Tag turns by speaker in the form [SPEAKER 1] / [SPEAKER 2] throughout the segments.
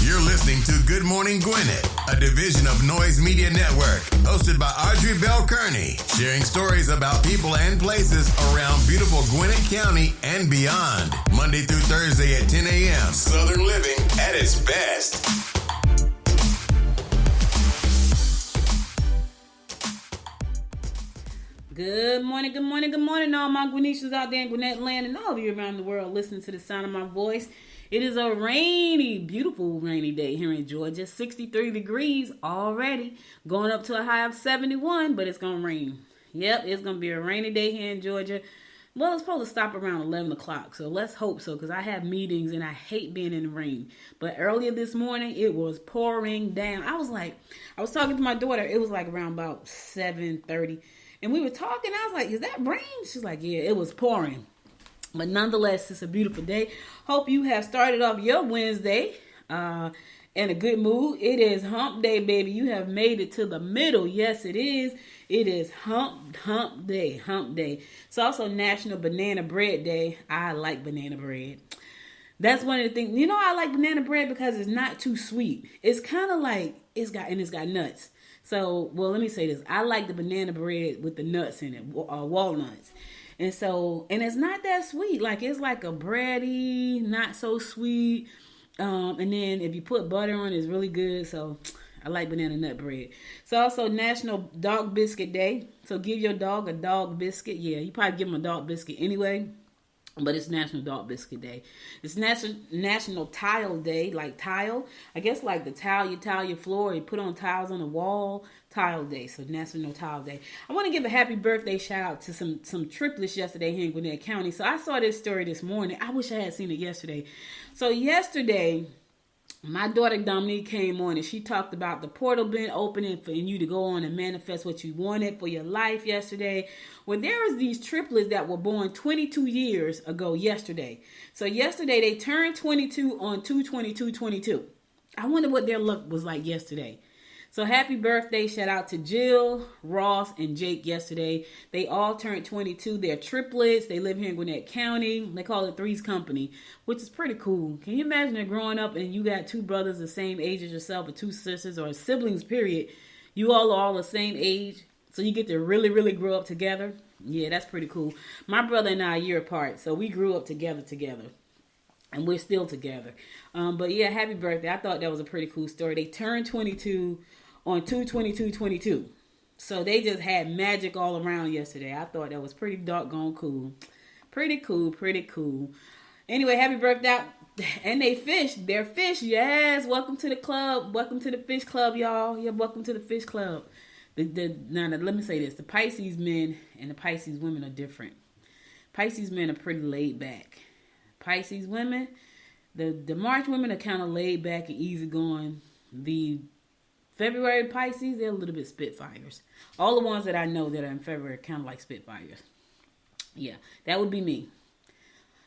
[SPEAKER 1] You're listening to Good Morning Gwinnett, a division of Noise Media Network, hosted by Audrey Bell Kearney, sharing stories about people and places around beautiful Gwinnett County and beyond. Monday through Thursday at 10 a.m. Southern living at its best.
[SPEAKER 2] Good morning, all my Gwinnetians out there in Gwinnett land and all of you around the world listening to the sound of my voice. It is a rainy, beautiful rainy day here in Georgia. 63 degrees already, going up to a high of 71, but it's going to rain. Yep, it's going to be a rainy day here in Georgia. Well, it's supposed to stop around 11 o'clock, so let's hope so, because I have meetings and I hate being in the rain. But earlier this morning, it was pouring down. I was talking to my daughter. It was like around about 7:30. And we were talking. I was like, is that rain? She's like, yeah, it was pouring. But nonetheless, it's a beautiful day. Hope you have started off your Wednesday in a good mood. It is hump day, baby. You have made it to the middle. Yes, it is. It is hump day. It's also National Banana Bread Day. I like banana bread. That's one of the things. You know, I like banana bread because it's not too sweet. It's kind of like, it's got nuts. So, well, let me say this. I like the banana bread with the nuts in it, walnuts. And it's not that sweet. Like, it's like a bready, not so sweet. And then if you put butter on it, it's really good. So, I like banana nut bread. It's also National Dog Biscuit Day. So, give your dog a dog biscuit. Yeah, you probably give him a dog biscuit anyway. But it's National Dog Biscuit Day. It's National Tile Day, like tile. I guess like the tile, you tile your floor, you put on tiles on the wall. Tile Day, so National Tile Day. I want to give a happy birthday shout out to some triplets yesterday here in Gwinnett County. So I saw this story this morning. I wish I had seen it yesterday. So yesterday, my daughter Dominique came on and she talked about the portal being opening for you to go on and manifest what you wanted for your life yesterday. Well, there was these triplets that were born 22 years ago yesterday. So yesterday they turned 22 on 2/22/22. I wonder what their luck was like yesterday. So happy birthday, shout out to Jill, Ross, and Jake yesterday. They all turned 22. They're triplets. They live here in Gwinnett County. They call it Three's Company, which is pretty cool. Can you imagine growing up and you got two brothers the same age as yourself or two sisters or siblings, period. You all are all the same age, so you get to really, really grow up together. Yeah, that's pretty cool. My brother and I are a year apart, so we grew up together. And we're still together. But yeah, happy birthday. I thought that was a pretty cool story. They turned 22 on 2/22/22. So they just had magic all around yesterday. I thought that was pretty doggone cool. Pretty cool. Anyway, happy birthday. And they fish. They're fish. Yes. Welcome to the club. Welcome to the fish club, y'all. Yeah, welcome to the fish club. Now, let me say this. The Pisces men and the Pisces women are different. Pisces men are pretty laid back. Pisces women, the March women are kind of laid back and easygoing. The February Pisces, they're a little bit spitfires. All the ones that I know that are in February are kind of like spitfires. Yeah, that would be me.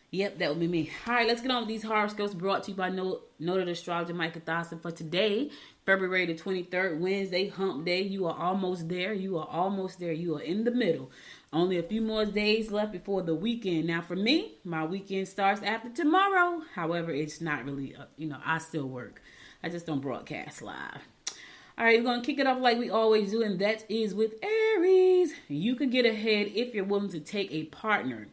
[SPEAKER 2] Yep, that would be me. All right, let's get on with these horoscopes brought to you by noted astrologer Micah Thorson for today, February the 23rd, Wednesday, hump day. You are almost there. You are in the middle. Only a few more days left before the weekend. Now, for me, my weekend starts after tomorrow. However, it's not really, I still work. I just don't broadcast live. All right, we're going to kick it off like we always do, and that is with Aries. You could get ahead if you're willing to take a partner.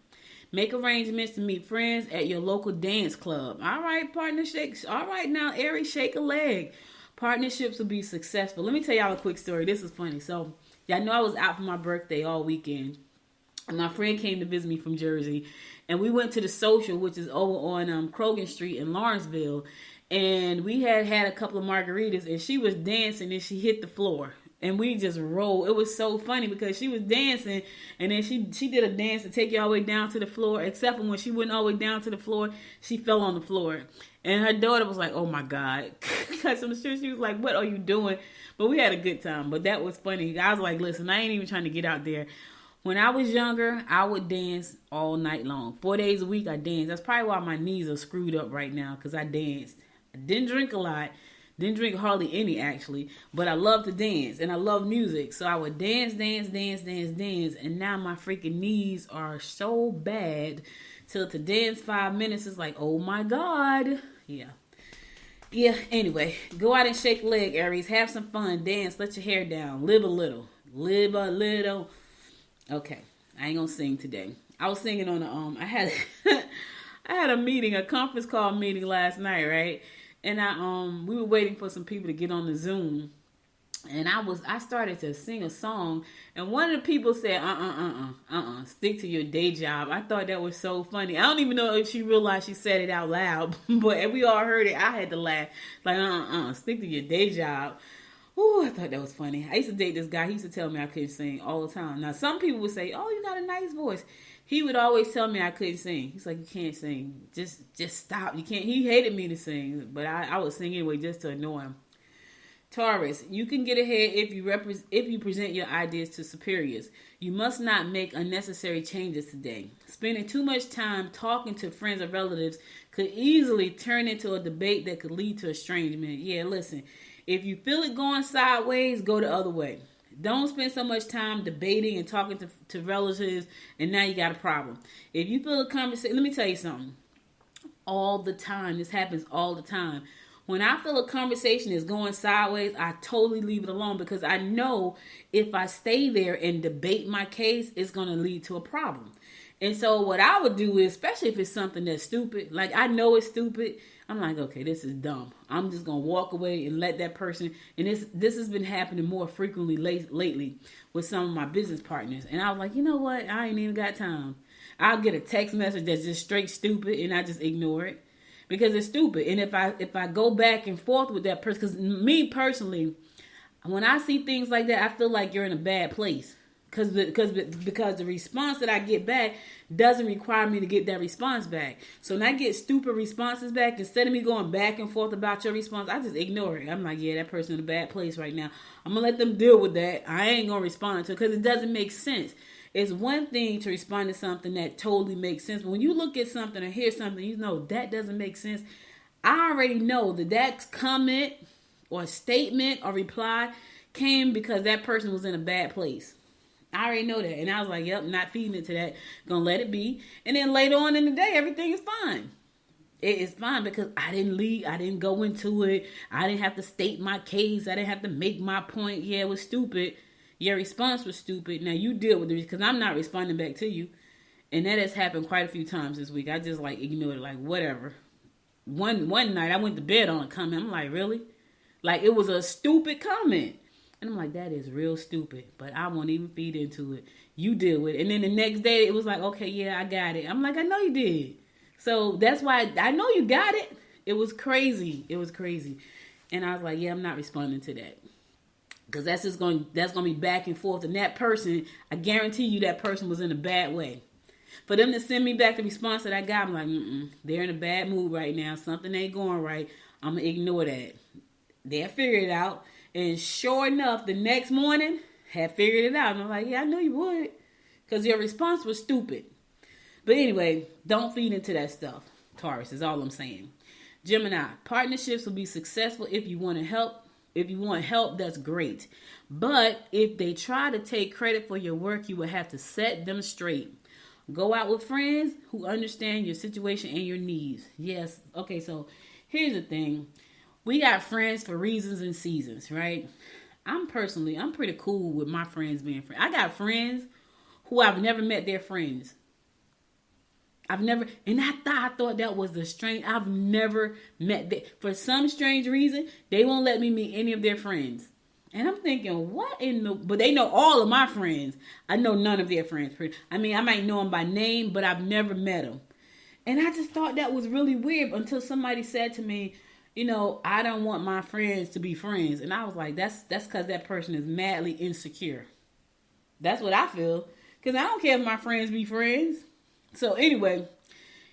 [SPEAKER 2] Make arrangements to meet friends at your local dance club. All right, partner shakes. All right, now, Aries, shake a leg. Partnerships will be successful. Let me tell y'all a quick story. This is funny. So, y'all know I was out for my birthday all weekend. And my friend came to visit me from Jersey. And we went to the Social, which is over on Krogan Street in Lawrenceville. And we had a couple of margaritas, and she was dancing, and she hit the floor. And we just rolled. It was so funny because she was dancing, and then she did a dance to take you all the way down to the floor, except for when she went all the way down to the floor, she fell on the floor. And her daughter was like, oh, my God. Because I'm sure she was like, what are you doing? But we had a good time. But that was funny. I was like, listen, I ain't even trying to get out there. When I was younger, I would dance all night long. 4 days a week, I danced. That's probably why my knees are screwed up right now, because I danced. I didn't drink a lot. Didn't drink hardly any, actually. But I love to dance, and I love music. So I would dance. And now my freaking knees are so bad. Till to dance 5 minutes is like, oh, my God. Yeah. Yeah, anyway, go out and shake a leg, Aries. Have some fun, dance, let your hair down, live a little. Live a little. Okay, I ain't gonna sing today. I was singing on the I had I had a meeting, a conference call meeting last night, right? And we were waiting for some people to get on the Zoom. And I started to sing a song, and one of the people said, stick to your day job. I thought that was so funny. I don't even know if she realized she said it out loud, but we all heard it. I had to laugh. Like, stick to your day job. Ooh, I thought that was funny. I used to date this guy. He used to tell me I couldn't sing all the time. Now, some people would say, oh, you got a nice voice. He would always tell me I couldn't sing. He's like, you can't sing. Just stop. You can't. He hated me to sing, but I would sing anyway just to annoy him. Taurus, you can get ahead if you present your ideas to superiors. You must not make unnecessary changes today. Spending too much time talking to friends or relatives could easily turn into a debate that could lead to estrangement. Yeah, listen, if you feel it going sideways, go the other way. Don't spend so much time debating and talking to relatives, and now you got a problem. If you feel a conversation, let me tell you something. All the time, this happens all the time. When I feel a conversation is going sideways, I totally leave it alone because I know if I stay there and debate my case, it's going to lead to a problem. And so what I would do is, especially if it's something that's stupid, like I know it's stupid, I'm like, okay, this is dumb. I'm just going to walk away and let that person, and this has been happening more frequently lately with some of my business partners. And I was like, you know what? I ain't even got time. I'll get a text message that's just straight stupid and I just ignore it. Because it's stupid. And if I go back and forth with that person, because me personally, when I see things like that, I feel like you're in a bad place. Because the response that I get back doesn't require me to get that response back. So when I get stupid responses back, instead of me going back and forth about your response, I just ignore it. I'm like, yeah, that person's in a bad place right now. I'm going to let them deal with that. I ain't going to respond to it because it doesn't make sense. It's one thing to respond to something that totally makes sense. But when you look at something or hear something, you know that doesn't make sense. I already know that comment or statement or reply came because that person was in a bad place. I already know that. And I was like, yep, not feeding into that. Gonna let it be. And then later on in the day, everything is fine. It is fine because I didn't leave. I didn't go into it. I didn't have to state my case. I didn't have to make my point. Yeah, it was stupid. Your response was stupid. Now you deal with it because I'm not responding back to you. And that has happened quite a few times this week. I just like ignored it, like whatever. One night I went to bed on a comment. I'm like, really? Like it was a stupid comment. And I'm like, that is real stupid. But I won't even feed into it. You deal with it. And then the next day it was like, okay, yeah, I got it. I'm like, I know you did. So that's why I know you got it. It was crazy. It was crazy. And I was like, yeah, I'm not responding to that. Because that's going to be back and forth. And that person, I guarantee you that person was in a bad way. For them to send me back the response that I got, I'm like, they're in a bad mood right now. Something ain't going right. I'm going to ignore that. They'll figure it out. And sure enough, the next morning, had figured it out. And I'm like, yeah, I knew you would. Because your response was stupid. But anyway, don't feed into that stuff. Taurus is all I'm saying. Gemini, partnerships will be successful if you want to help. If you want help, that's great. But if they try to take credit for your work, you will have to set them straight. Go out with friends who understand your situation and your needs. Yes. Okay, so here's the thing. We got friends for reasons and seasons, right? I'm pretty cool with my friends being friends. I got friends who I've never met their friends. I thought that was the strange. I've never met them. For some strange reason, they won't let me meet any of their friends. And I'm thinking, but they know all of my friends. I know none of their friends. I mean, I might know them by name, but I've never met them. And I just thought that was really weird until somebody said to me, you know, I don't want my friends to be friends. And I was like, that's because that person is madly insecure. That's what I feel. Because I don't care if my friends be friends. So anyway,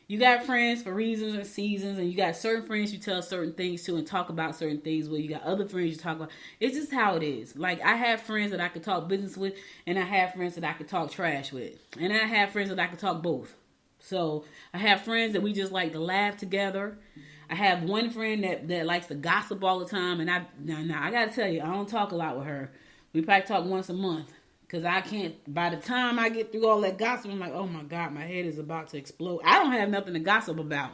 [SPEAKER 2] you got friends for reasons and seasons, and you got certain friends you tell certain things to and talk about certain things with. You got other friends you talk about. It's just how it is. Like, I have friends that I could talk business with, and I have friends that I could talk trash with. And I have friends that I could talk both. So I have friends that we just like to laugh together. I have one friend that likes to gossip all the time, and I got to tell you, I don't talk a lot with her. We probably talk once a month. Because I can't, by the time I get through all that gossip, I'm like, oh my God, my head is about to explode. I don't have nothing to gossip about.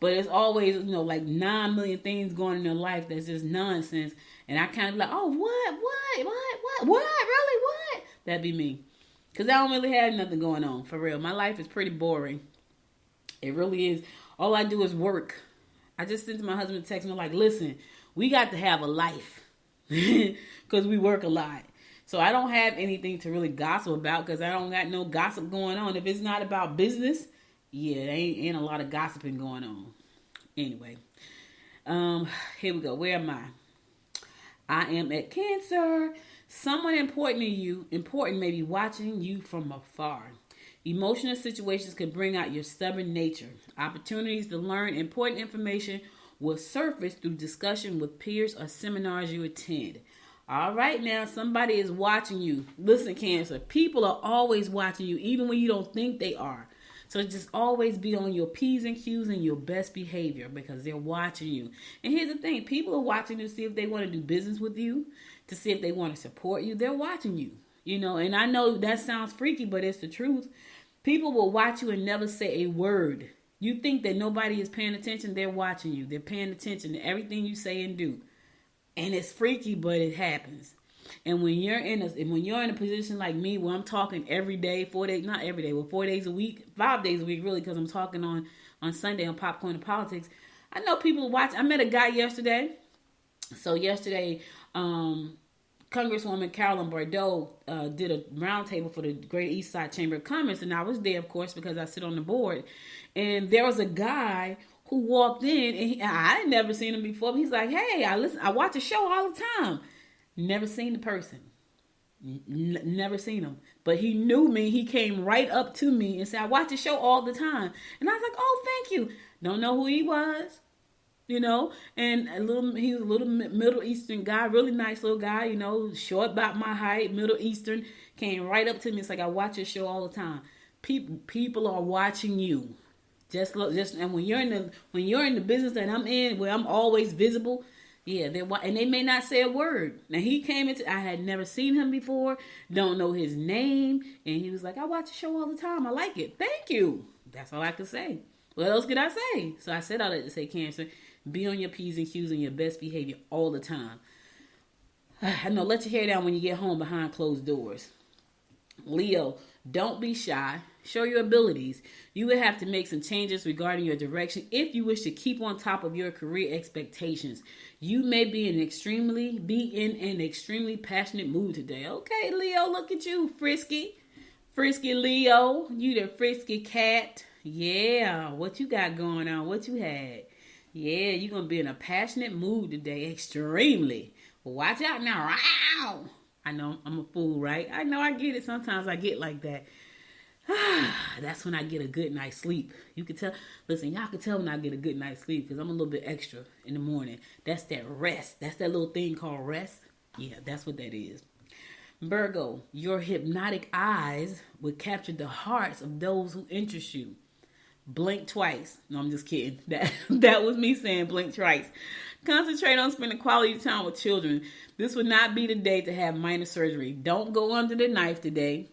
[SPEAKER 2] But it's always, like 9 million things going in their life that's just nonsense. And I kind of be like, oh, what, really, what? That'd be me. Because I don't really have nothing going on, for real. My life is pretty boring. It really is. All I do is work. I just sent my husband a text and I'm like, listen, we got to have a life. Because we work a lot. So I don't have anything to really gossip about because I don't got no gossip going on. If it's not about business, yeah, there ain't a lot of gossiping going on. Anyway, here we go. Where am I am at Cancer. Someone important may be watching you from afar. Emotional situations can bring out your stubborn nature. Opportunities to learn important information will surface through discussion with peers or seminars you attend. All right, now somebody is watching you. Listen, Cancer, people are always watching you, even when you don't think they are. So just always be on your P's and Q's and your best behavior because they're watching you. And here's the thing. People are watching to see if they want to do business with you, to see if they want to support you. They're watching you, and I know that sounds freaky, but it's the truth. People will watch you and never say a word. You think that nobody is paying attention. They're watching you. They're paying attention to everything you say and do. And it's freaky, but it happens. And when you're in a position like me where I'm talking every day, 4 days, not every day, well, 4 days a week, 5 days a week, really, because I'm talking on Sunday on Popcorn and Politics. I know people watch. I met a guy yesterday. So yesterday, Congresswoman Carolyn Bordeaux did a roundtable for the Great East Side Chamber of Commerce. And I was there, of course, because I sit on the board. And there was a guy who walked in, and I had never seen him before. But he's like, hey, I watch a show all the time. Never seen the person. Never seen him. But he knew me. He came right up to me and said, I watch the show all the time. And I was like, oh, thank you. Don't know who he was. And he was a little Middle Eastern guy, really nice little guy, short about my height, Middle Eastern, came right up to me. It's like, I watch your show all the time. People are watching you. And when you're in the business that I'm in, where I'm always visible, yeah, and they may not say a word. Now I had never seen him before, don't know his name, and he was like, I watch the show all the time. I like it. Thank you. That's all I could say. What else could I say? So I said all that to say, Cancer, be on your P's and Q's and your best behavior all the time. I know, let your hair down when you get home behind closed doors. Leo, don't be shy. Show your abilities. You will have to make some changes regarding your direction if you wish to keep on top of your career expectations. You may be in an extremely passionate mood today. Okay, Leo, look at you, frisky Leo. You the frisky cat. Yeah, what you got going on? What you had? Yeah, you're going to be in a passionate mood today. Extremely. Well, watch out now. Ow! I know I'm a fool, right? I know I get it. Sometimes I get like that. That's when I get a good night's sleep. You can tell. Listen, y'all can tell when I get a good night's sleep because I'm a little bit extra in the morning. That's that rest. That's that little thing called rest. Yeah, that's what that is. Virgo, your hypnotic eyes will capture the hearts of those who interest you. Blink twice. No, I'm just kidding. That was me saying blink twice. Concentrate on spending quality time with children. This would not be the day to have minor surgery. Don't go under the knife today.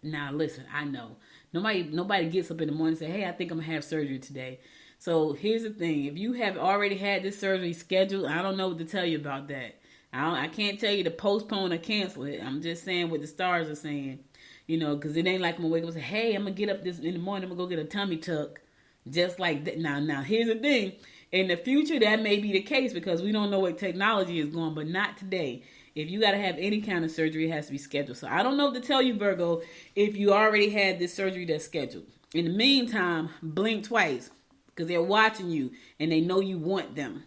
[SPEAKER 2] Now, listen, I know. Nobody gets up in the morning and say, hey, I think I'm going to have surgery today. So here's the thing. If you have already had this surgery scheduled, I don't know what to tell you about that. I can't tell you to postpone or cancel it. I'm just saying what the stars are saying. Because it ain't like I'm going to wake up and say, hey, I'm going to get up this in the morning. I'm going to go get a tummy tuck. Just like that. Now, here's the thing. In the future, that may be the case because we don't know what technology is going, but not today. If you got to have any kind of surgery, it has to be scheduled. So I don't know what to tell you, Virgo, if you already had this surgery that's scheduled. In the meantime, blink twice because they're watching you and they know you want them.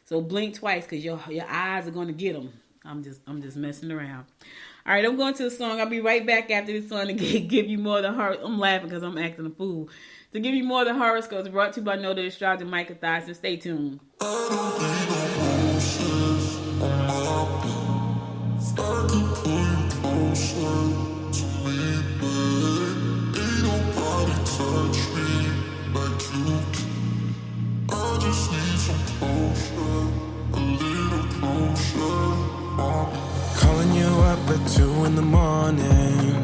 [SPEAKER 2] So blink twice because your eyes are going to get them. I'm just messing around. All right, I'm going to the song. I'll be right back after this song to give you more of the horoscopes. I'm laughing because I'm acting a fool. To give you more of the horoscopes brought to you by Know the Astrologer, Micah Thyssen. Stay tuned.
[SPEAKER 3] Calling you up at 2 in the morning,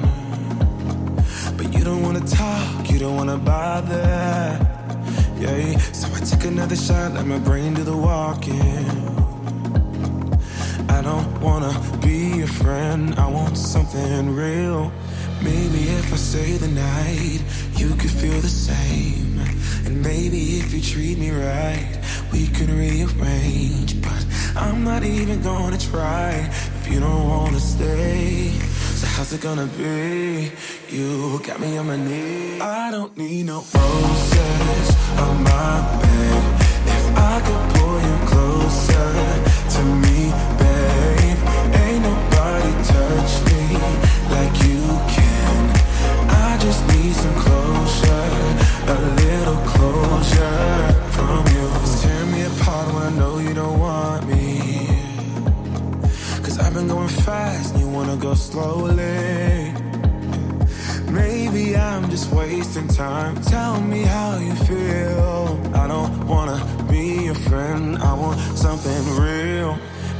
[SPEAKER 3] but you don't wanna talk, you don't wanna bother. yeah. So I take another shot, let my brain do the walking. I don't wanna be your friend, I want something real. Maybe if I stay the night, you could feel the same. And maybe if you treat me right, we could rearrange. But I'm not even gonna try if you don't wanna stay. So how's it gonna be? You got me on my knees. I don't need no roses on my bed. If I could pull you closer to me, babe, ain't nobody touch me like you can. I just need some closure, a little closure from you. Just tear me apart when I know you don't want me. Cause I've been going fast and you wanna go slowly. Maybe I'm just wasting time. Tell me how you feel. I don't wanna be your friend, I want something real.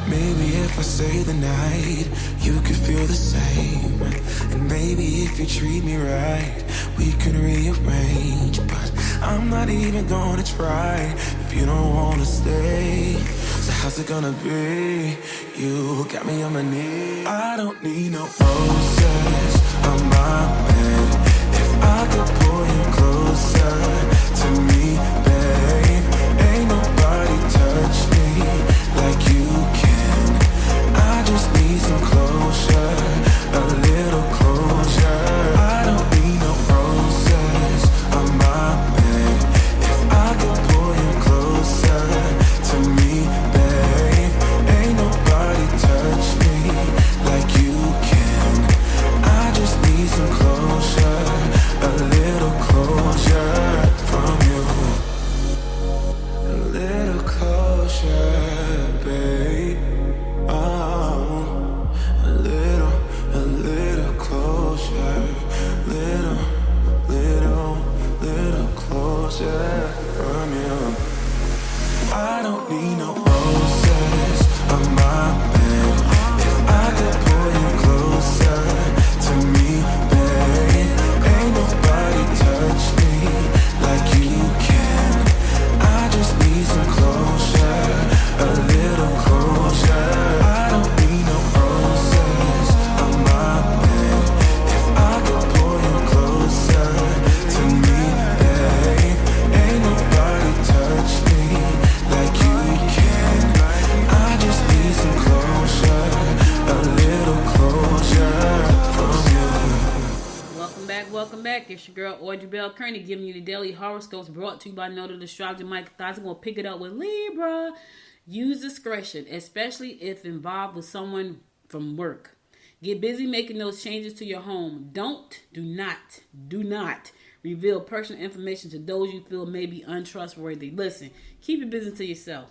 [SPEAKER 3] Maybe if I stay the night, you could feel the same. And maybe if you treat me right, we could rearrange. But I'm not even gonna try if you don't wanna stay. So how's it gonna be? You got me on my knees. I don't need no roses on my bed. If I could pull you closer to me, babe, ain't nobody touch me like you can. I just need some closure, a little closure. I don't need no roses on my bed. If I could pull you closer to me, babe, ain't nobody touch me like you can. I just need some closure, a little closure from you. A little closure, babe. Oh, a little closure. Little closure from you. I don't need no roses on my bed. If I could pull you closer to me, babe, ain't nobody touch me like you can. I just need some closure, a little closure. I don't need no roses on my bed. If I could pull you closer to me, babe, ain't nobody touch me like you can. I just need some closure, a little closure from you.
[SPEAKER 2] Welcome back. It's your girl Audrey Bell Kearney giving you the daily horoscopes brought to you by Noted Astrologer Mike Thies. I'm going to pick it up with Libra. Use discretion, especially if involved with someone from work. Get busy making those changes to your home. Do not reveal personal information to those you feel may be untrustworthy. Listen, keep your business to yourself.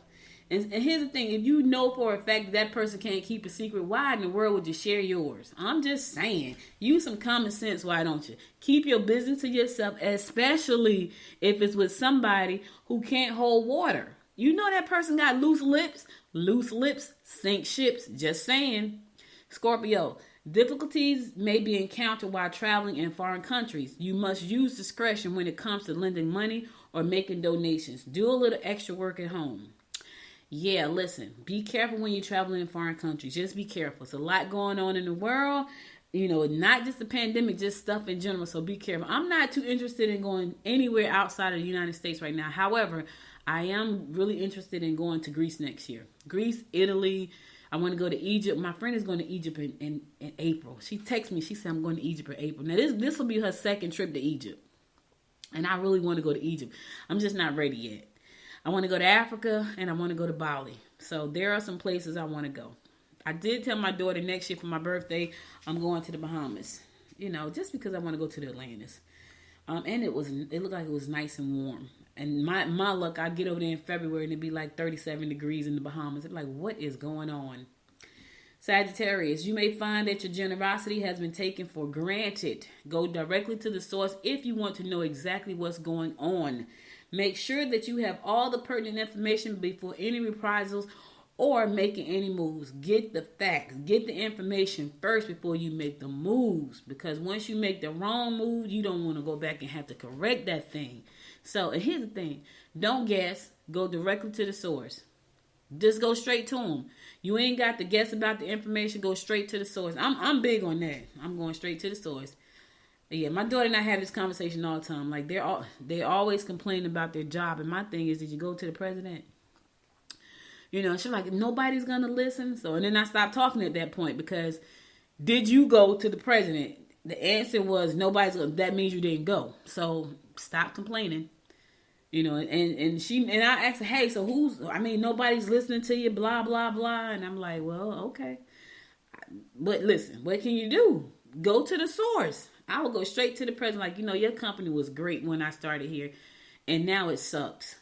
[SPEAKER 2] And here's the thing, if you know for a fact that person can't keep a secret, why in the world would you share yours? I'm just saying, use some common sense, why don't you? Keep your business to yourself, especially if it's with somebody who can't hold water. You know that person got loose lips? Loose lips sink ships, just saying. Scorpio, difficulties may be encountered while traveling in foreign countries. You must use discretion when it comes to lending money or making donations. Do a little extra work at home. Yeah, listen, be careful when you're traveling in foreign countries. Just be careful. It's a lot going on in the world. You know, not just the pandemic, just stuff in general. So be careful. I'm not too interested in going anywhere outside of the United States right now. However, I am really interested in going to Greece next year. Greece, Italy. I want to go to Egypt. My friend is going to Egypt in April. She texted me. She said, I'm going to Egypt in April. Now, this will be her second trip to Egypt. And I really want to go to Egypt. I'm just not ready yet. I want to go to Africa and I want to go to Bali. So there are some places I want to go. I did tell my daughter next year for my birthday, I'm going to the Bahamas. You know, just because I want to go to the Atlantis. And it looked like it was nice and warm. And my luck, I get over there in February and it'd be like 37 degrees in the Bahamas. I'm like, what is going on? Sagittarius, you may find that your generosity has been taken for granted. Go directly to the source if you want to know exactly what's going on. Make sure that you have all the pertinent information before any reprisals or making any moves. Get the facts. Get the information first before you make the moves. Because once you make the wrong move, you don't want to go back and have to correct that thing. So, and here's the thing. Don't guess. Go directly to the source. Just go straight to them. You ain't got to guess about the information. Go straight to the source. I'm big on that. I'm going straight to the source. Yeah, my daughter and I have this conversation all the time. Like, they always complain about their job. And my thing is, did you go to the president? You know, she's like, nobody's going to listen. So, and then I stopped talking at that point because did you go to the president? The answer was nobody's going to, that means you didn't go. So, stop complaining. You know, and I asked her, hey, so nobody's listening to you, blah, blah, blah. And I'm like, well, okay. But listen, what can you do? Go to the source. I will go straight to the president. Like, you know, your company was great when I started here, and now it sucks.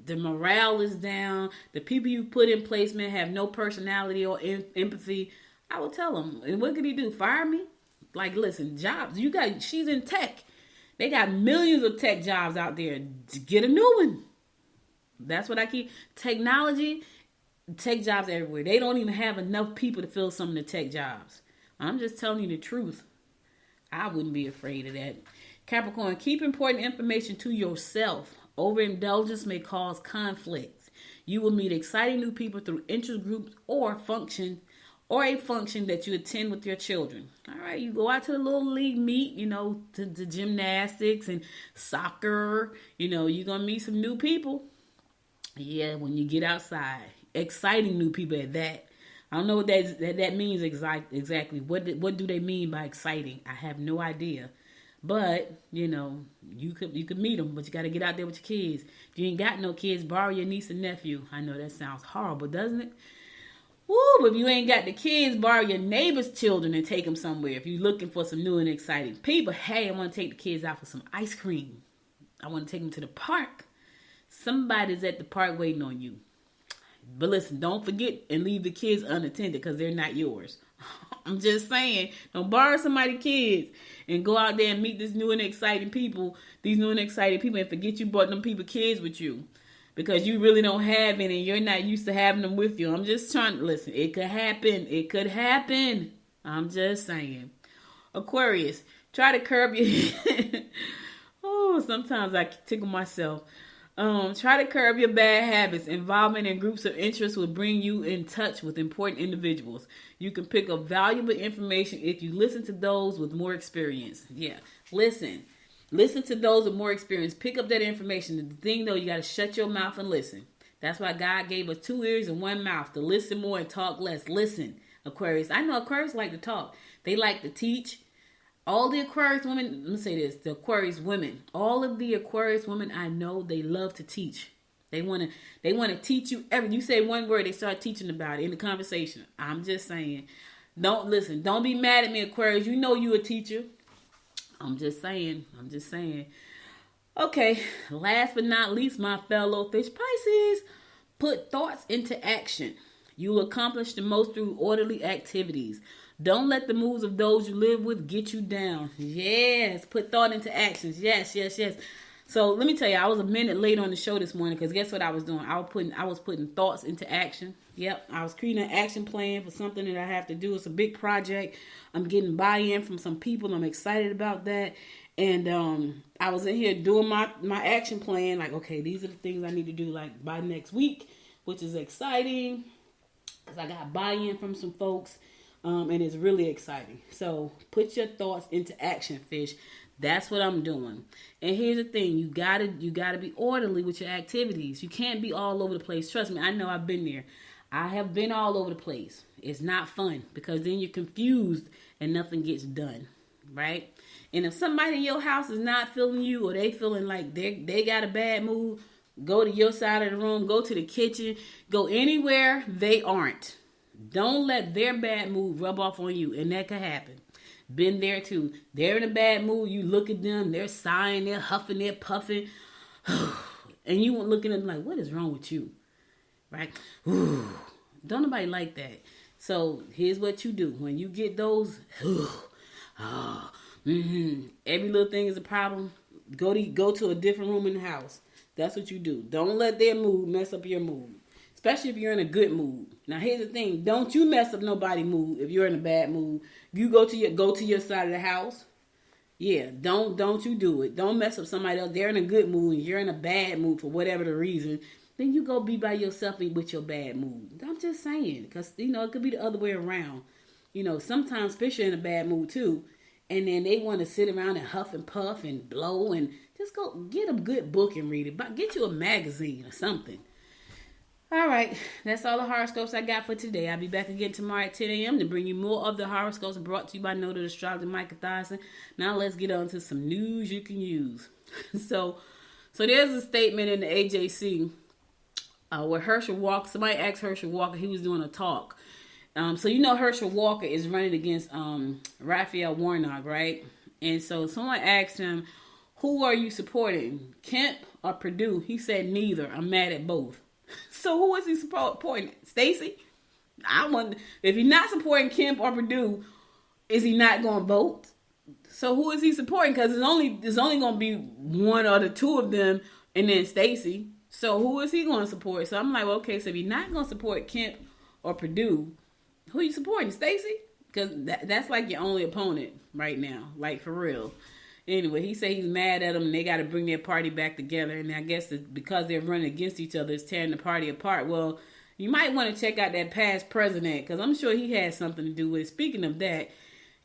[SPEAKER 2] The morale is down. The people you put in placement have no personality or empathy. I will tell them. And what could he do? Fire me? Like, listen, jobs. She's in tech. They got millions of tech jobs out there. Get a new one. That's what I keep. Technology, tech jobs everywhere. They don't even have enough people to fill some of the tech jobs. I'm just telling you the truth. I wouldn't be afraid of that. Capricorn, keep important information to yourself. Overindulgence may cause conflicts. You will meet exciting new people through interest groups or a function that you attend with your children. All right, you go out to the little league meet, you know, to gymnastics and soccer. You know, you're going to meet some new people. Yeah, when you get outside. Exciting new people at that. I don't know what that means exactly. What do they mean by exciting? I have no idea. But, you know, you could meet them, but you got to get out there with your kids. If you ain't got no kids, borrow your niece and nephew. I know that sounds horrible, doesn't it? Woo, but if you ain't got the kids, borrow your neighbor's children and take them somewhere. If you're looking for some new and exciting people, hey, I want to take the kids out for some ice cream. I want to take them to the park. Somebody's at the park waiting on you. But listen, don't forget and leave the kids unattended because they're not yours. I'm just saying, don't borrow somebody's kids and go out there and meet these new and exciting people, and forget you brought them people kids with you because you really don't have any and you're not used to having them with you. I'm just trying to listen. It could happen. It could happen. I'm just saying. Aquarius, try to curb your... Oh, sometimes I tickle myself. Try to curb your bad habits. Involvement in groups of interest will bring you in touch with important individuals. You can pick up valuable information if you listen to those with more experience. Yeah, listen to those with more experience. Pick up that information. The thing though, you got to shut your mouth and listen. That's why God gave us 2 ears and 1 mouth to listen more and talk less. Listen, Aquarius. I know Aquarius like to talk. They like to teach. All the Aquarius women, let me say this, the Aquarius women, all of the Aquarius women I know, they love to teach. They want to teach you everything. You say one word, they start teaching about it in the conversation. I'm just saying, don't be mad at me, Aquarius. You know you a teacher. I'm just saying. Okay, last but not least, my fellow fish Pisces, put thoughts into action. You will accomplish the most through orderly activities. Don't let the moves of those you live with get you down. Yes, put thought into actions. Yes. So let me tell you, I was a minute late on the show this morning because guess what I was doing? I was putting thoughts into action. Yep, I was creating an action plan for something that I have to do. It's a big project. I'm getting buy-in from some people. I'm excited about that. And I was in here doing my action plan. Like, okay, these are the things I need to do like by next week, which is exciting because I got buy-in from some folks. And it's really exciting. So put your thoughts into action, fish. That's what I'm doing. And here's the thing. You gotta be orderly with your activities. You can't be all over the place. Trust me, I know I've been there. I have been all over the place. It's not fun because then you're confused and nothing gets done. Right? And if somebody in your house is not feeling you or they feeling like they got a bad mood, go to your side of the room, go to the kitchen, go anywhere they aren't. Don't let their bad mood rub off on you, and that could happen. Been there too. They're in a bad mood. You look at them. They're sighing. They're huffing. They're puffing. And you won't look at them like, what is wrong with you? Right? Don't nobody like that. So here's what you do. When you get those, every little thing is a problem. Go to a different room in the house. That's what you do. Don't let their mood mess up your mood. Especially if you're in a good mood. Now, here's the thing. Don't you mess up nobody's mood if you're in a bad mood. You go to your side of the house. Yeah, don't you do it. Don't mess up somebody else. They're in a good mood and you're in a bad mood for whatever the reason. Then you go be by yourself and with your bad mood. I'm just saying, because, it could be the other way around. Sometimes fish are in a bad mood too. And then they want to sit around and huff and puff and blow, and just go get a good book and read it. But get you a magazine or something. All right, that's all the horoscopes I got for today. I'll be back again tomorrow at 10 a.m. to bring you more of the horoscopes brought to you by Noted Astrologer Micah Thyssen. Now let's get on to some news you can use. So there's a statement in the AJC where Herschel Walker, somebody asked Herschel Walker, he was doing a talk. So Herschel Walker is running against Raphael Warnock, right? And so someone asked him, who are you supporting, Kemp or Perdue? He said neither. I'm mad at both. So who is he supporting? Stacey? I wonder if he's not supporting Kemp or Perdue, is he not going to vote? So who is he supporting? Because there's only going to be one or the two of them, and then Stacey. So who is he going to support? So I'm like, well, okay, so if you're not going to support Kemp or Perdue, who are you supporting? Stacey? Because that's like your only opponent right now, like for real. Anyway, he said he's mad at them and they got to bring their party back together. And I guess it's because they're running against each other, it's tearing the party apart. Well, you might want to check out that past president because I'm sure he has something to do with it. Speaking of that,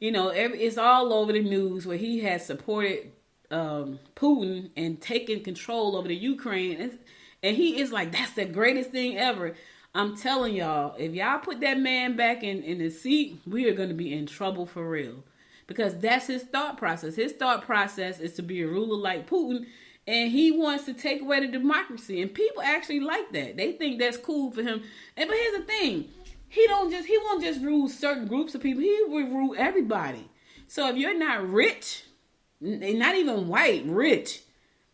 [SPEAKER 2] it's all over the news where he has supported Putin and taken control over the Ukraine. And he is like, that's the greatest thing ever. I'm telling y'all, if y'all put that man back in the seat, we are going to be in trouble for real. Because that's his thought process. His thought process is to be a ruler like Putin, and he wants to take away the democracy. And people actually like that. They think that's cool for him. But here's the thing. He won't just rule certain groups of people. He will rule everybody. So if you're not rich, not even white, rich,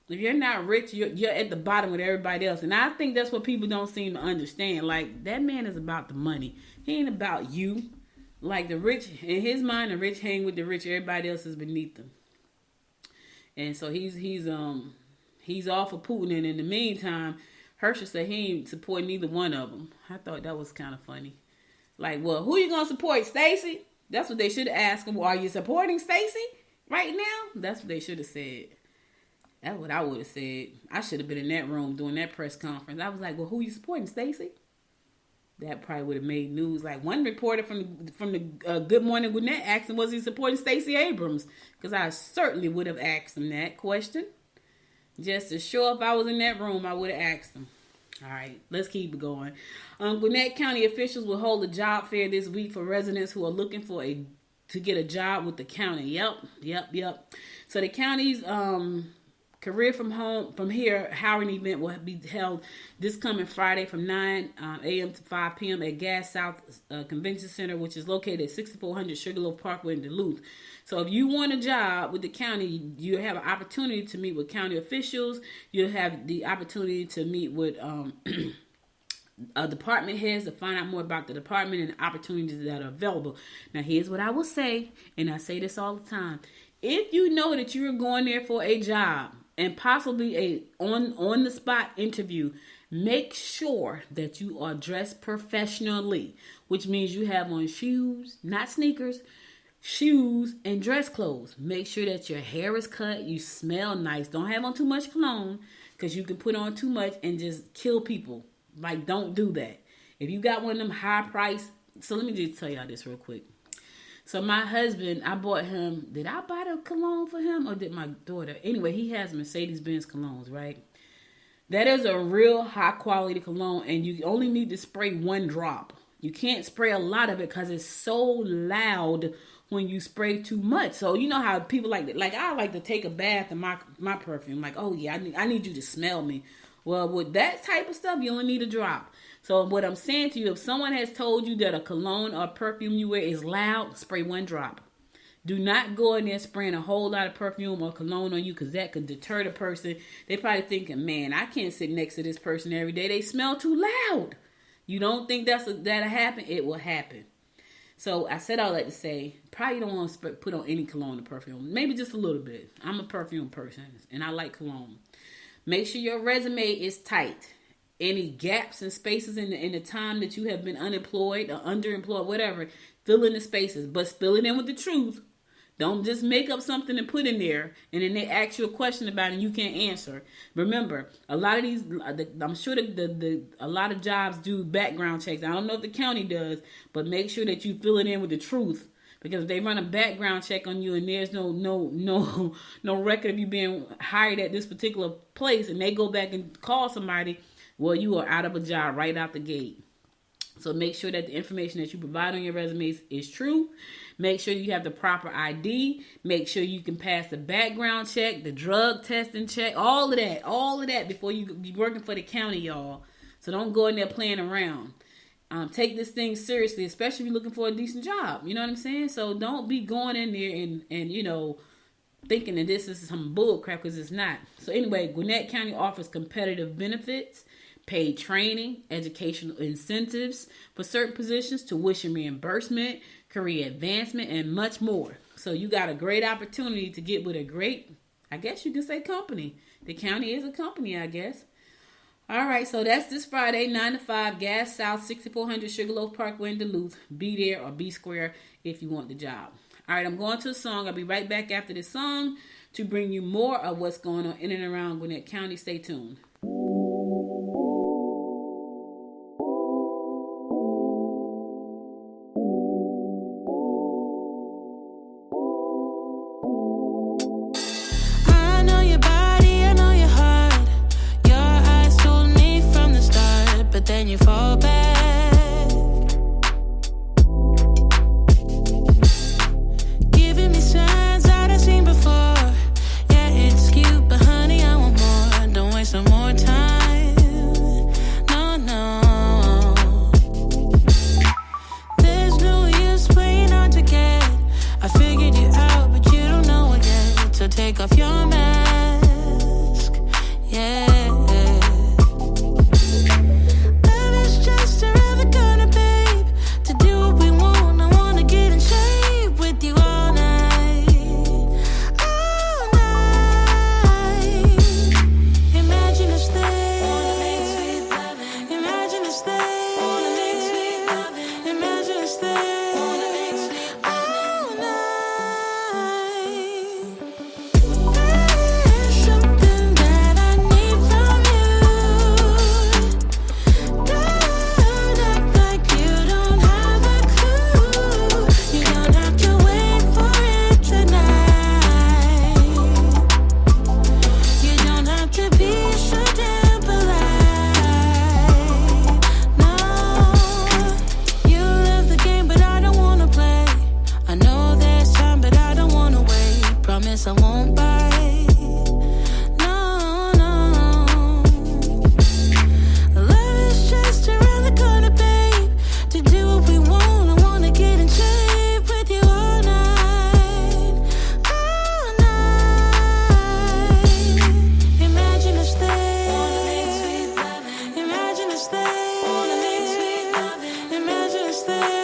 [SPEAKER 2] if you're not rich, you're at the bottom with everybody else. And I think that's what people don't seem to understand. Like, that man is about the money. He ain't about you. Like, the rich, in his mind, the rich hang with the rich. Everybody else is beneath them. And so he's all for Putin. And in the meantime, Herschel said he ain't supporting neither one of them. I thought that was kind of funny. Like, well, who you going to support, Stacey? That's what they should have asked him. Well, are you supporting Stacey right now? That's what they should have said. That's what I would have said. I should have been in that room doing that press conference. I was like, well, who you supporting, Stacey? That probably would have made news. Like one reporter from the Good Morning Gwinnett asked him, was he supporting Stacey Abrams? Because I certainly would have asked him that question. Just to show if I was in that room, I would have asked him. All right, let's keep it going. Gwinnett County officials will hold a job fair this week for residents who are looking to get a job with the county. Yep. So the county's Career from Here hiring event will be held this coming Friday from 9 a.m. to 5 p.m. at Gas South Convention Center, which is located at 6400 Sugarloaf Parkway in Duluth. So if you want a job with the county, you have an opportunity to meet with county officials. You'll have the opportunity to meet with department heads to find out more about the department and the opportunities that are available. Now, here's what I will say, and I say this all the time. If you know that you're going there for a job, and possibly a on-the-spot interview, make sure that you are dressed professionally, which means you have on shoes, not sneakers, shoes, and dress clothes. Make sure that your hair is cut, you smell nice. Don't have on too much cologne, because you can put on too much and just kill people. Like, don't do that. If you got one of them high-priced... So let me just tell y'all this real quick. So my husband, I bought him, did I buy the cologne for him or did my daughter? Anyway, he has Mercedes-Benz colognes, right? That is a real high quality cologne and you only need to spray one drop. You can't spray a lot of it because it's so loud when you spray too much. So you know how people like I like to take a bath in my perfume. Like, oh yeah, I need you to smell me. Well, with that type of stuff, you only need a drop. So what I'm saying to you, if someone has told you that a cologne or perfume you wear is loud, spray one drop. Do not go in there spraying a whole lot of perfume or cologne on you because that could deter the person. They probably thinking, man, I can't sit next to this person every day. They smell too loud. You don't think that'll happen? It will happen. So I said all that to say, probably don't want to put on any cologne or perfume. Maybe just a little bit. I'm a perfume person and I like cologne. Make sure your resume is tight. Any gaps and spaces in the time that you have been unemployed or underemployed, whatever, fill in the spaces, but fill it in with the truth. Don't just make up something and put in there, and then they ask you a question about it and you can't answer. Remember, a lot of these, I'm sure a lot of jobs do background checks. I don't know if the county does, but make sure that you fill it in with the truth. Because if they run a background check on you and there's no record of you being hired at this particular place, and they go back and call somebody, well, you are out of a job right out the gate. So make sure that the information that you provide on your resumes is true. Make sure you have the proper ID. Make sure you can pass the background check, the drug testing check, all of that before you be working for the county, y'all. So don't go in there playing around. Take this thing seriously, especially if you're looking for a decent job. You know what I'm saying? So don't be going in there and thinking that this is some bull crap, because it's not. So anyway, Gwinnett County offers competitive benefits, paid training, educational incentives for certain positions, tuition reimbursement, career advancement, and much more. So you got a great opportunity to get with a great, I guess you can say, company. The county is a company, I guess. All right, so that's this Friday, 9 to 5, Gas South, 6400 Sugarloaf Parkway in Duluth. Be there or be square if you want the job. All right, I'm going to a song. I'll be right back after this song to bring you more of what's going on in and around Gwinnett County. Stay tuned.
[SPEAKER 4] Then you fall back, giving me signs that I've seen before. Yeah, it's cute, but honey, I want more. Don't waste no more time. No. There's no use playing hard to get. I figured you out, but you don't know it yet. So take off your mask. Yeah. I won't bite. No. Love is just around the corner, babe. To do what we want, I wanna get in shape with you all night. All night. Imagine us there. Imagine us there. Imagine us there.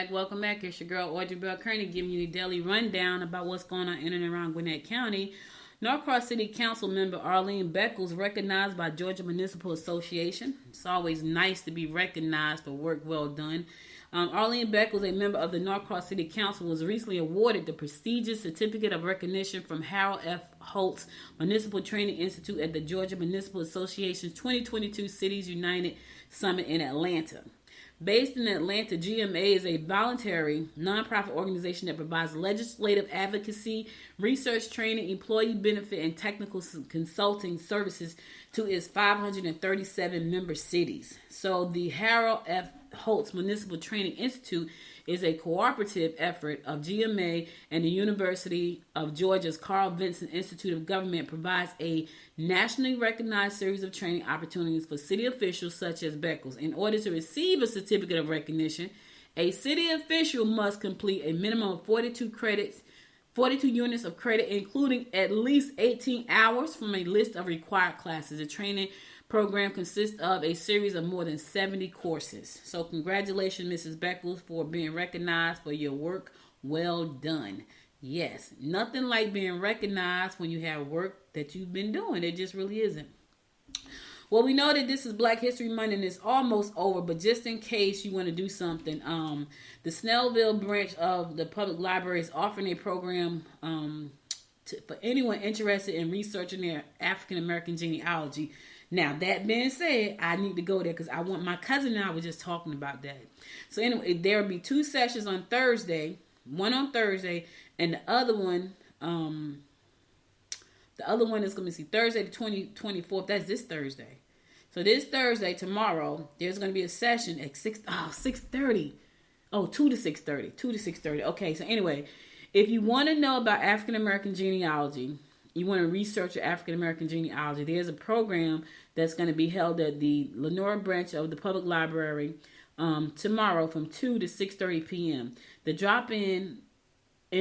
[SPEAKER 2] Welcome back. It's your girl, Audrey Bell Kearney, giving you a daily rundown about what's going on in and around Gwinnett County. Norcross City Council member Arlene Beckles recognized by Georgia Municipal Association. It's always nice to be recognized for work well done. Arlene Beckles, a member of the Norcross City Council, was recently awarded the prestigious Certificate of Recognition from Harold F. Holtz Municipal Training Institute at the Georgia Municipal Association's 2022 Cities United Summit in Atlanta. Based in Atlanta, GMA is a voluntary nonprofit organization that provides legislative advocacy, research, training, employee benefit, and technical consulting services to its 537 member cities. So the Harold F. Holtz Municipal Training Institute is a cooperative effort of GMA and the University of Georgia's Carl Vinson Institute of Government, provides a nationally recognized series of training opportunities for city officials such as Beckles. In order to receive a certificate of recognition, a city official must complete a minimum of 42 units of credit, including at least 18 hours from a list of required classes. The training program consists of a series of more than 70 courses. So congratulations, Mrs. Beckles, for being recognized for your work well done. Yes, nothing like being recognized when you have work that you've been doing. It just really isn't. Well, we know that this is Black History Month and it's almost over, but just in case you want to do something, the Snellville branch of the public library is offering a program for anyone interested in researching their African American genealogy. Now, that being said, I need to go there because my cousin and I were just talking about that. So anyway, there will be 2 sessions on Thursday, one on Thursday, and the other one is going to be Thursday the 24th. That's this Thursday. So this Thursday, tomorrow, there's going to be a session at 6:30. Oh, 2 to 6:30. 2 to 6:30. Okay, so anyway, if you want to know about African American genealogy, you want to research your African American genealogy, there's a program that's going to be held at the Lenora branch of the public library tomorrow from 2 to 6:30 p.m. The drop-in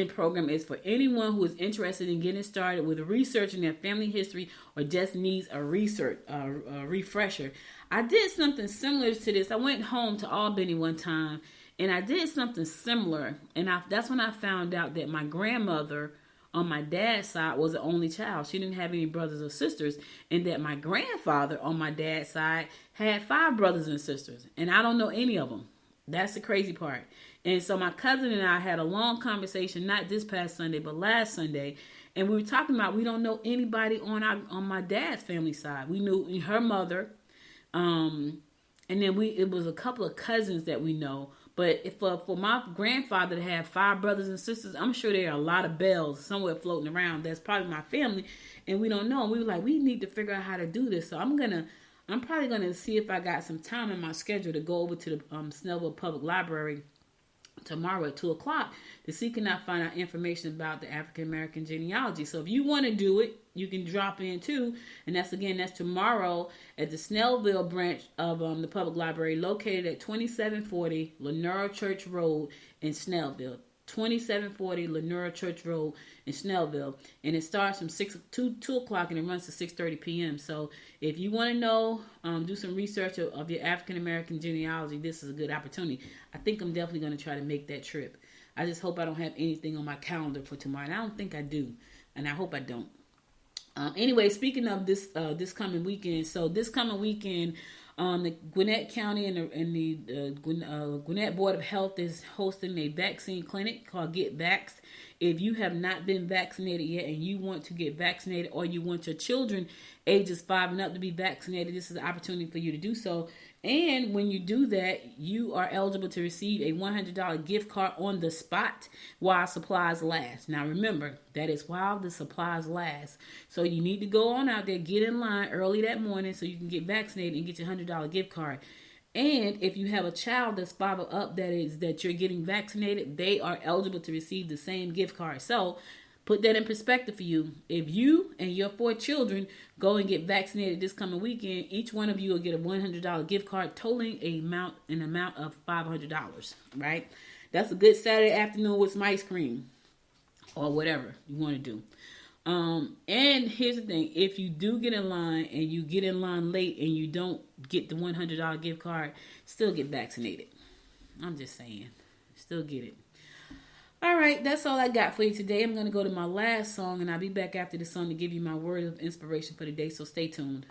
[SPEAKER 2] program is for anyone who is interested in getting started with researching their family history or just needs a refresher. I did something similar to this. I went home to Albany one time and I did something similar, and that's when I found out that my grandmother on my dad's side was the only child. She didn't have any brothers or sisters, and that my grandfather on my dad's side had 5 brothers and sisters, and I don't know any of them. That's the crazy part. And so my cousin and I had a long conversation, not this past Sunday, but last Sunday, and we were talking about we don't know anybody on my dad's family side. We knew her mother, and then it was a couple of cousins that we know. But if for my grandfather to have 5 brothers and sisters, I'm sure there are a lot of bells somewhere floating around. That's probably my family, and we don't know. And we were like, we need to figure out how to do this. So I'm probably gonna see if I got some time in my schedule to go over to the Snellville Public Library tomorrow at 2:00 to see can I find out information about the African American genealogy. So if you want to do it, you can drop in too, and that's tomorrow at the Snellville branch of the public library, located at 2740 Lenora Church Road in Snellville. 2740 Lenora Church Road in Snellville, and it starts from 2 o'clock and it runs to 6:30 p.m. So if you want to know, do some research of your African American genealogy, this is a good opportunity. I think I'm definitely going to try to make that trip. I just hope I don't have anything on my calendar for tomorrow, and I don't think I do, and I hope I don't. Anyway, speaking of this coming weekend, so this coming weekend, the Gwinnett County and the Gwinnett Board of Health is hosting a vaccine clinic called Get Vaxxed. If you have not been vaccinated yet and you want to get vaccinated, or you want your children ages 5 and up to be vaccinated, this is an opportunity for you to do so. And when you do that, you are eligible to receive a $100 gift card on the spot while supplies last. Now remember, that is while the supplies last. So you need to go on out there, get in line early that morning so you can get vaccinated and get your $100 gift card. And if you have a child that's 5 or up that you're getting vaccinated, they are eligible to receive the same gift card. So put that in perspective for you. If you and your 4 children go and get vaccinated this coming weekend, each one of you will get a $100 gift card, totaling an amount of $500, right? That's a good Saturday afternoon with some ice cream or whatever you want to do. And here's the thing. If you do get in line and you get in line late and you don't get the $100 gift card, still get vaccinated. I'm just saying. Still get it. All right, that's all I got for you today. I'm going to go to my last song, and I'll be back after the song to give you my word of inspiration for the day, so stay tuned.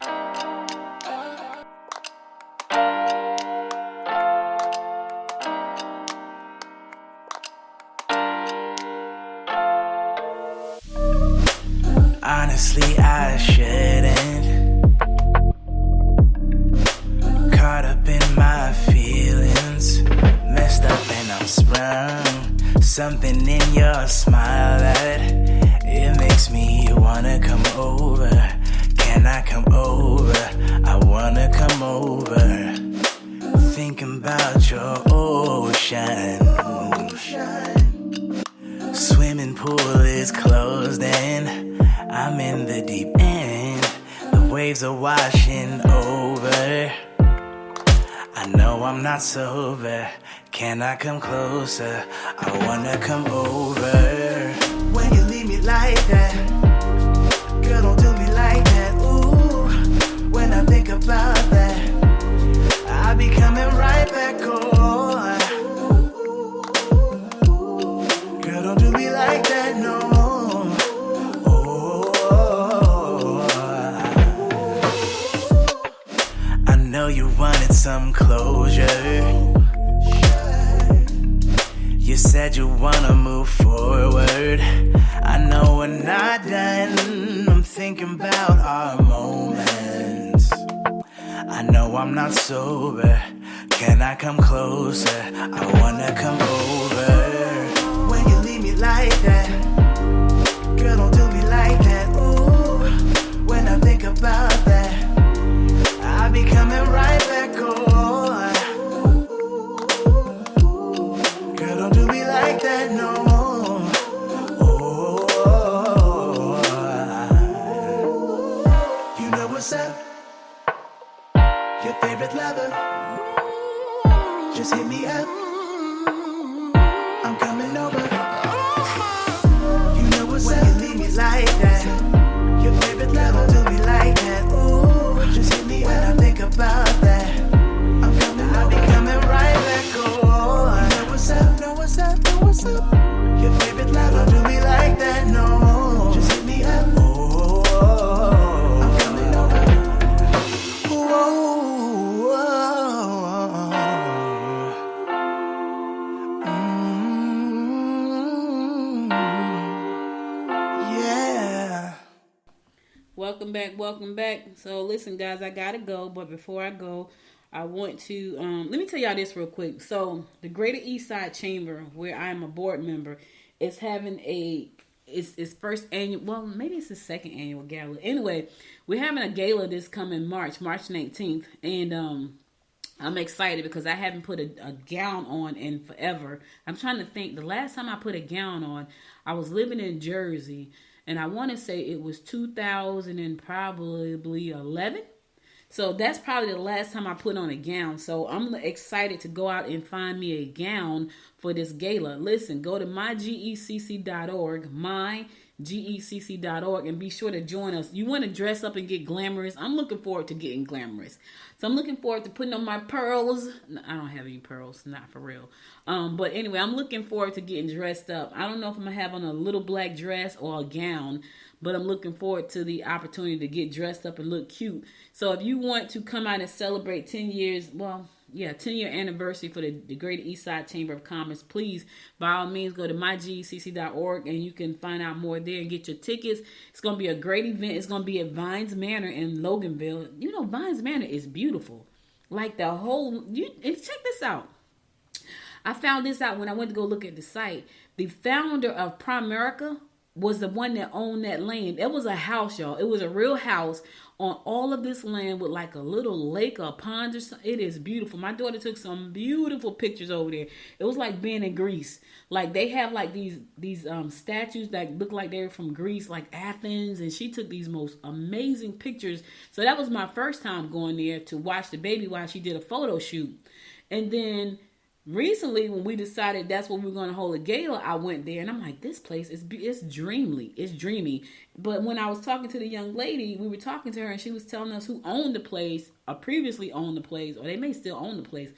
[SPEAKER 3] Honestly, I shouldn't. Caught up in my feelings,
[SPEAKER 5] waves are washing over. I know I'm not sober. Can I come closer? I wanna come over. When you leave me like that, girl, don't do me like that. Ooh, when I think about that, I'll be coming right back on. Girl, don't do me like that, no. I know you wanted some closure. You said you wanna move forward. I know we're not done. I'm thinking about our moments. I know I'm not sober. Can I come closer? I wanna come over. When you leave me like that, girl, don't do me like that. Ooh, when I think about that, I'll be coming right back on. Girl, don't do me like that, no. Oh, you know what's up? Your favorite lover. Just hit me up. I'm coming over. You know what's up? When you leave me like that, your favorite lover. Don't do me like that. Ooh, just hit me up. When I think about that, I'm coming. I'll be coming right back on. You know what's up? Know what's up? Know what's up? Your favorite lover. Don't do me like that. No, just hit me up. Oh, I'm coming over. Yeah.
[SPEAKER 2] Welcome back. So listen, guys, I gotta go, but before I go, I want to let me tell y'all this real quick. So the Greater East Side Chamber, where I am a board member, is having its first annual, well, maybe it's the second annual gala. Anyway, we're having a gala this coming March 19th, and I'm excited because I haven't put a gown on in forever. I'm trying to think. The last time I put a gown on, I was living in Jersey, and I want to say it was 2011. So that's probably the last time I put on a gown. So I'm excited to go out and find me a gown for this gala. Listen, go to mygecc.org, mygecc.org, and be sure to join us. You want to dress up and get glamorous? I'm looking forward to getting glamorous. So I'm looking forward to putting on my pearls. No, I don't have any pearls, not for real. But anyway, I'm looking forward to getting dressed up. I don't know if I'm going to have on a little black dress or a gown, but I'm looking forward to the opportunity to get dressed up and look cute. So if you want to come out and celebrate 10 years, 10-year anniversary for the Greater East Side Chamber of Commerce, please, by all means, go to mygecc.org and you can find out more there and get your tickets. It's going to be a great event. It's going to be at Vines Manor in Loganville. You know, Vines Manor is beautiful. Like the whole, and check this out. I found this out when I went to go look at the site. The founder of Primerica was the one that owned that land. It was a house, y'all. It was a real house on all of this land with like a little lake or pond or something. It is beautiful. My daughter took some beautiful pictures over there. It was like being in Greece. Like they have like these statues that look like they're from Greece, like Athens, and she took these most amazing pictures. So that was my first time going there to watch the baby while she did a photo shoot. And then recently, when we decided that's what we were going to hold a gala, I went there and I'm like, this place is dreamy. It's dreamy. But when I was talking to the young lady, we were talking to her and she was telling us who owned the place or previously owned the place, or they may still own the place.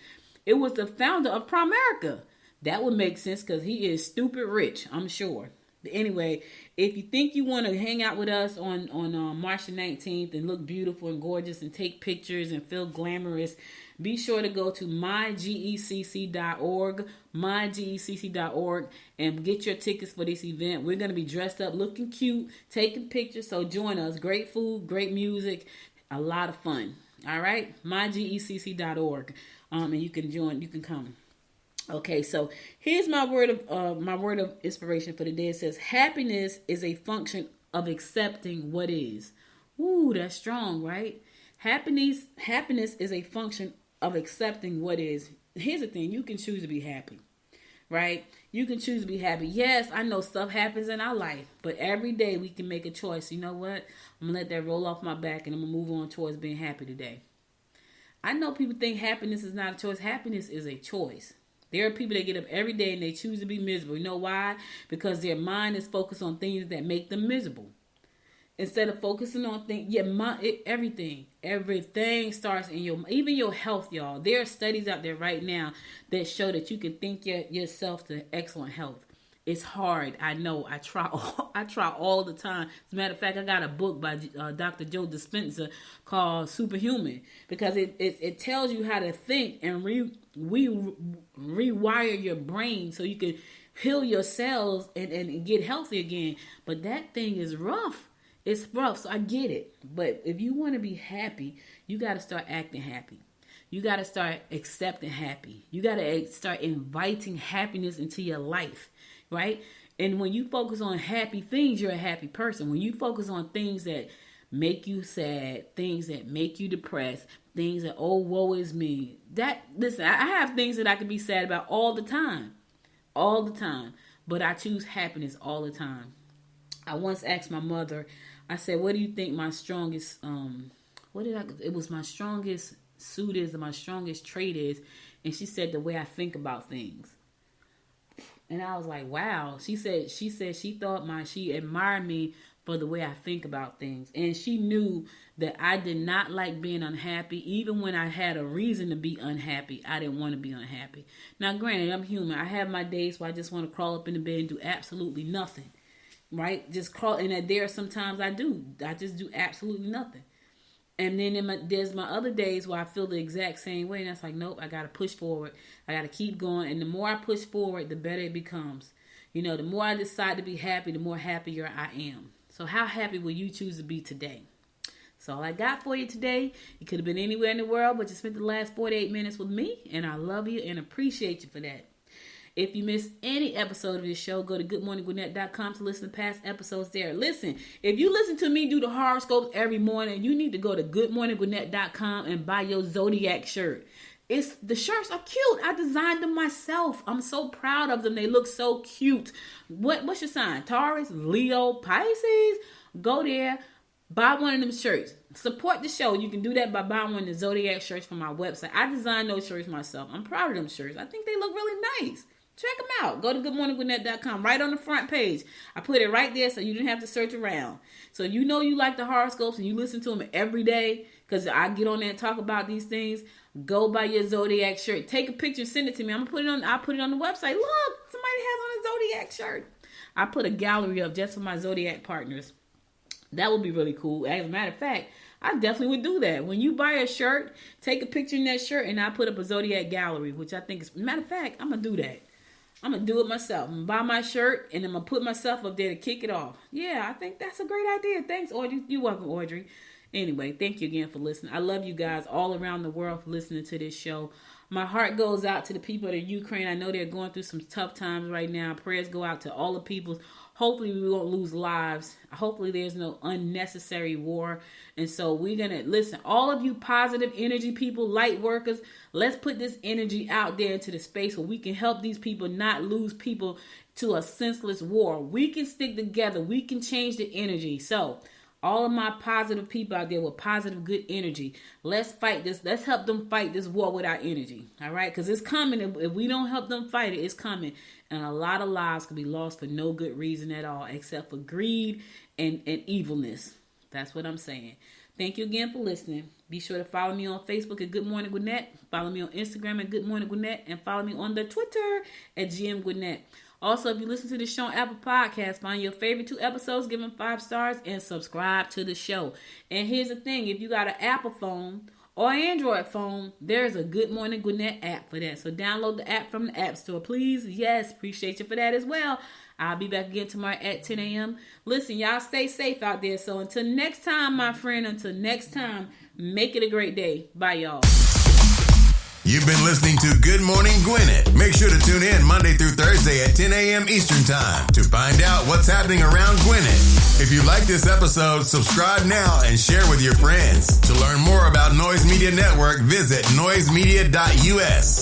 [SPEAKER 2] It was the founder of Primerica. That would make sense because he is stupid rich, I'm sure. But anyway, if you think you want to hang out with us on March the 19th and look beautiful and gorgeous and take pictures and feel glamorous, be sure to go to mygecc.org, mygecc.org, and get your tickets for this event. We're going to be dressed up, looking cute, taking pictures, so join us. Great food, great music, a lot of fun. All right, mygecc.org, and you can join, you can come. Okay, so here's my word of inspiration for the day. It says, happiness is a function of accepting what is. Ooh, that's strong, right? Happiness is a function of accepting what is. Here's the thing, you can choose to be happy. right? You can choose to be happy. Yes, I know stuff happens in our life, but every day we can make a choice. You know what? I'm going to let that roll off my back and I'm going to move on towards being happy today. I know people think happiness is not a choice. Happiness is a choice. There are people that get up every day and they choose to be miserable. You know why? Because their mind is focused on things that make them miserable. Instead of focusing on things, everything starts in even your health, y'all. There are studies out there right now that show that you can think yourself to excellent health. It's hard. I know. I try all the time. As a matter of fact, I got a book by Dr. Joe Dispenza called Superhuman, because it tells you how to think and rewire your brain so you can heal your cells and get healthy again. But that thing is rough. It's rough, so I get it. But if you want to be happy, you got to start acting happy. You got to start accepting happy. You got to start inviting happiness into your life, right? And when you focus on happy things, you're a happy person. When you focus on things that make you sad, things that make you depressed, things that, oh, woe is me. Listen, I have things that I can be sad about all the time. But I choose happiness all the time. I once asked my mother, I said, what do you think my strongest, it was my strongest suit is, my strongest trait is. And she said, the way I think about things. And I was like, wow. She said she thought she admired me for the way I think about things. And she knew that I did not like being unhappy. Even when I had a reason to be unhappy, I didn't want to be unhappy. Now, granted, I'm human. I have my days where I just want to crawl up in the bed and do absolutely nothing. Right? Just crawl. And there sometimes I do. I just do absolutely nothing. And then there's my other days where I feel the exact same way. And that's like, nope, I got to push forward. I got to keep going. And the more I push forward, the better it becomes. You know, the more I decide to be happy, the more happier I am. So how happy will you choose to be today? That's all I got for you today. You could have been anywhere in the world, but you spent the last 48 minutes with me. And I love you and appreciate you for that. If you missed any episode of this show, go to goodmorninggwinnett.com to listen to past episodes there. Listen, if you listen to me do the horoscopes every morning, you need to go to goodmorninggwinnett.com and buy your Zodiac shirt. The shirts are cute. I designed them myself. I'm so proud of them. They look so cute. What's your sign? Taurus, Leo, Pisces? Go there. Buy one of them shirts. Support the show. You can do that by buying one of the Zodiac shirts from my website. I designed those shirts myself. I'm proud of them shirts. I think they look really nice. Check them out. Go to goodmorninggwinnett.com. Right on the front page. I put it right there so you didn't have to search around. So you know you like the horoscopes and you listen to them every day, because I get on there and talk about these things. Go buy your Zodiac shirt. Take a picture, send it to me. I'll put it on the website. Look, somebody has on a Zodiac shirt. I put a gallery up just for my Zodiac partners. That would be really cool. As a matter of fact, I definitely would do that. When you buy a shirt, take a picture in that shirt, and I put up a Zodiac gallery, which I think is, matter of fact, I'm going to do that. I'm going to do it myself. I'm going to buy my shirt, and I'm going to put myself up there to kick it off. Yeah, I think that's a great idea. Thanks, Audrey. You're welcome, Audrey. Anyway, thank you again for listening. I love you guys all around the world for listening to this show. My heart goes out to the people of Ukraine. I know they're going through some tough times right now. Prayers go out to all the people. Hopefully we won't lose lives. Hopefully there's no unnecessary war. And so we're going to listen. All of you positive energy people, light workers, let's put this energy out there into the space where we can help these people not lose people to a senseless war. We can stick together. We can change the energy. So all of my positive people out there with positive, good energy, let's fight this. Let's help them fight this war with our energy. All right? Because it's coming. If we don't help them fight it, it's coming. And a lot of lives could be lost for no good reason at all, except for greed and evilness. That's what I'm saying. Thank you again for listening. Be sure to follow me on Facebook at Good Morning Gwinnett. Follow me on Instagram at Good Morning Gwinnett. And follow me on the Twitter at GM Gwinnett. Also, if you listen to the show on Apple Podcasts, find your favorite 2 episodes, give them 5 stars, and subscribe to the show. And here's the thing. If you got an Apple phone or Android phone, there's a Good Morning Gwinnett app for that. So download the app from the App Store, please. Yes, appreciate you for that as well. I'll be back again tomorrow at 10 a.m. Listen, y'all stay safe out there. So until next time, my friend, make it a great day. Bye, y'all.
[SPEAKER 1] You've been listening to Good Morning Gwinnett. Make sure to tune in Monday through Thursday at 10 a.m. Eastern Time to find out what's happening around Gwinnett. If you like this episode, subscribe now and share with your friends. To learn more about Noise Media Network, visit noisemedia.us.